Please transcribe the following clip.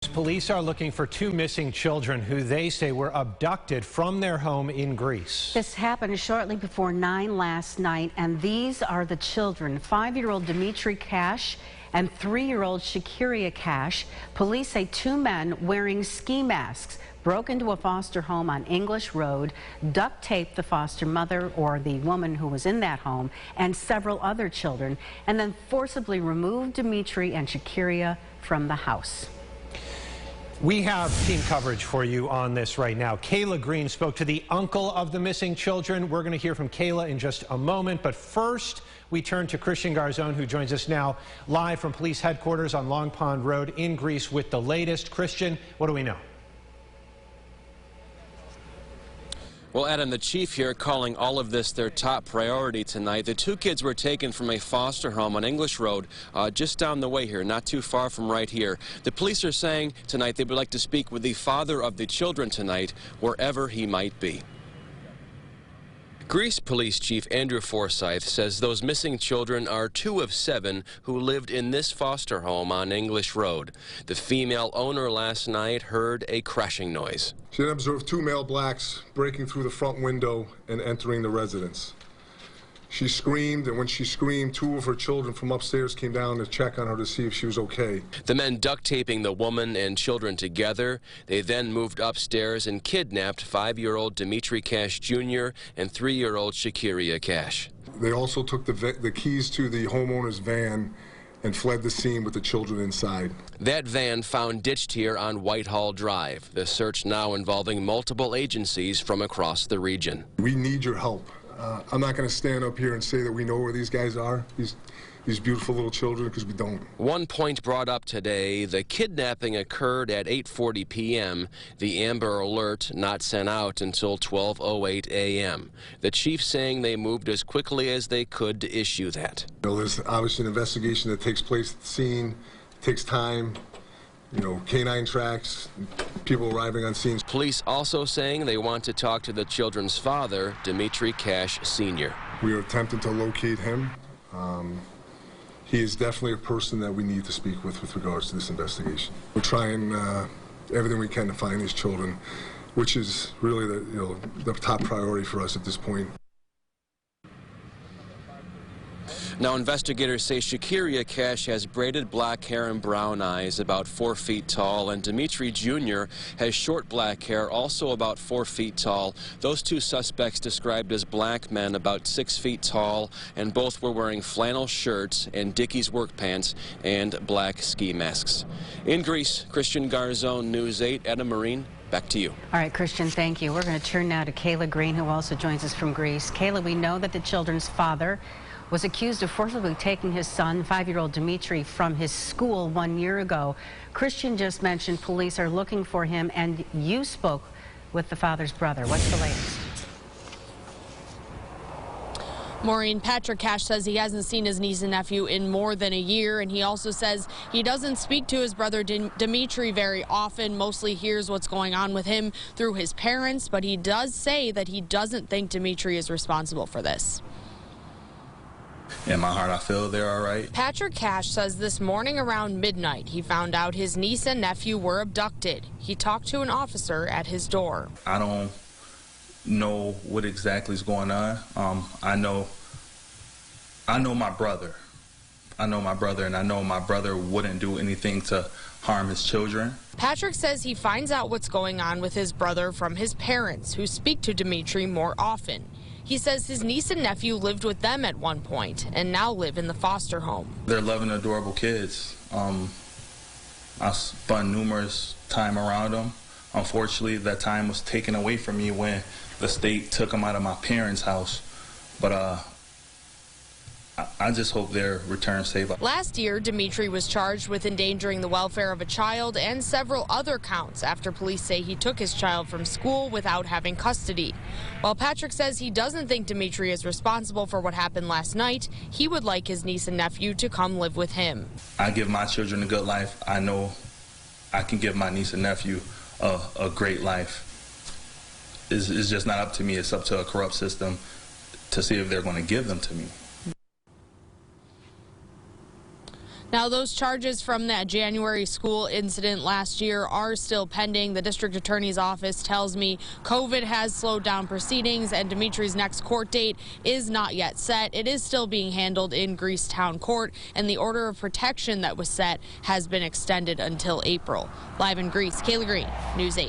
Police are looking for two missing children who they say were abducted from their home in Greece. This happened shortly before 9 last night, and these are the children. 5-year-old Dimitri Cash and 3-year-old Shakiria Cash. Police say two men wearing ski masks broke into a foster home on English Road, duct taped the foster mother, or the woman who was in that home, and several other children, and then forcibly removed Dimitri and Shakiria from the house. We have team coverage for you on this right now. Kayla Green spoke to the uncle of the missing children. We're going to hear from Kayla in just a moment. But first, we turn to Christian Garzone, who joins us now live from police headquarters on Long Pond Road in Greece with the latest. Christian, what do we know? Well, Adam, the chief here calling all of this their top priority tonight. The two kids were taken from a foster home on English Road, just down the way here, not too far from right here. The police are saying tonight they would like to speak with the father of the children tonight, wherever he might be. Greece Police Chief Andrew Forsyth says those missing children are 2 of 7 who lived in this foster home on English Road. The female owner last night heard a crashing noise. She then observed 2 male blacks breaking through the front window and entering the residence. She screamed, and when she screamed, 2 of her children from upstairs came down to check on her to see if she was okay. The men duct taping the woman and children together. They then moved upstairs and kidnapped 5-year-old Dimitri Cash Jr. and 3-year-old Shakiria Cash. They also took the keys to the homeowner's van and fled the scene with the children inside. That van found ditched here on Whitehall Drive. The search now involving multiple agencies from across the region. We need your help. I'm not going to stand up here and say that we know where these guys are, these beautiful little children, because we don't. One point brought up today, the kidnapping occurred at 8:40 p.m. The Amber Alert not sent out until 12:08 a.m. The chief saying they moved as quickly as they could to issue that. There's obviously an investigation that takes place at the scene. It takes time. Canine tracks, people arriving on scene. Police also saying they want to talk to the children's father, Dimitri Cash Sr. We are attempting to locate him. He is definitely a person that we need to speak with regards to this investigation. We're trying everything we can to find these children, which is really the top priority for us at this point. Now, investigators say Shakiria Cash has braided black hair and brown eyes, about 4 feet tall, and Dimitri Jr. has short black hair, also about 4 feet tall. Those two suspects described as black men, about 6 feet tall, and both were wearing flannel shirts and Dickies work pants and black ski masks. In Greece, Christian Garzone, News 8, Edna Marine. Back to you. All right, Christian, thank you. We're going to turn now to Kayla Green, who also joins us from Greece. Kayla, we know that the children's father was accused of forcibly taking his son, 5-year-old Dimitri, from his school 1 year ago. Christian just mentioned police are looking for him, and you spoke with the father's brother. What's the latest? Maureen, Patrick Cash says he hasn't seen his niece and nephew in more than a year, and he also says he doesn't speak to his brother Dimitri very often, mostly hears what's going on with him through his parents, but he does say that he doesn't think Dimitri is responsible for this. In my heart, I feel they're all right. Patrick Cash says this morning around midnight, he found out his niece and nephew were abducted. He talked to an officer at his door. I don't know what exactly is going on. I know my brother. I know my brother, and I know my brother wouldn't do anything to harm his children. Patrick says he finds out what's going on with his brother from his parents, who speak to Dimitri more often. He says his niece and nephew lived with them at one point and now live in the foster home. They're loving, adorable kids. I spent numerous time around them. Unfortunately, that time was taken away from me when the state took them out of my parents' house. But I just hope they're returned safe. Last year, Dimitri was charged with endangering the welfare of a child and several other counts after police say he took his child from school without having custody. While Patrick says he doesn't think Dimitri is responsible for what happened last night, he would like his niece and nephew to come live with him. I give my children a good life. I know I can give my niece and nephew a great life. It's just not up to me. It's up to a corrupt system to see if they're going to give them to me. Now, Now, those charges from that January school incident last year are still pending. The district attorney's office tells me COVID has slowed down proceedings and Dimitri's next court date is not yet set. It is still being handled in Greece Town Court, and the order of protection that was set has been extended until April. Live in Greece, Kayla Green, News 8.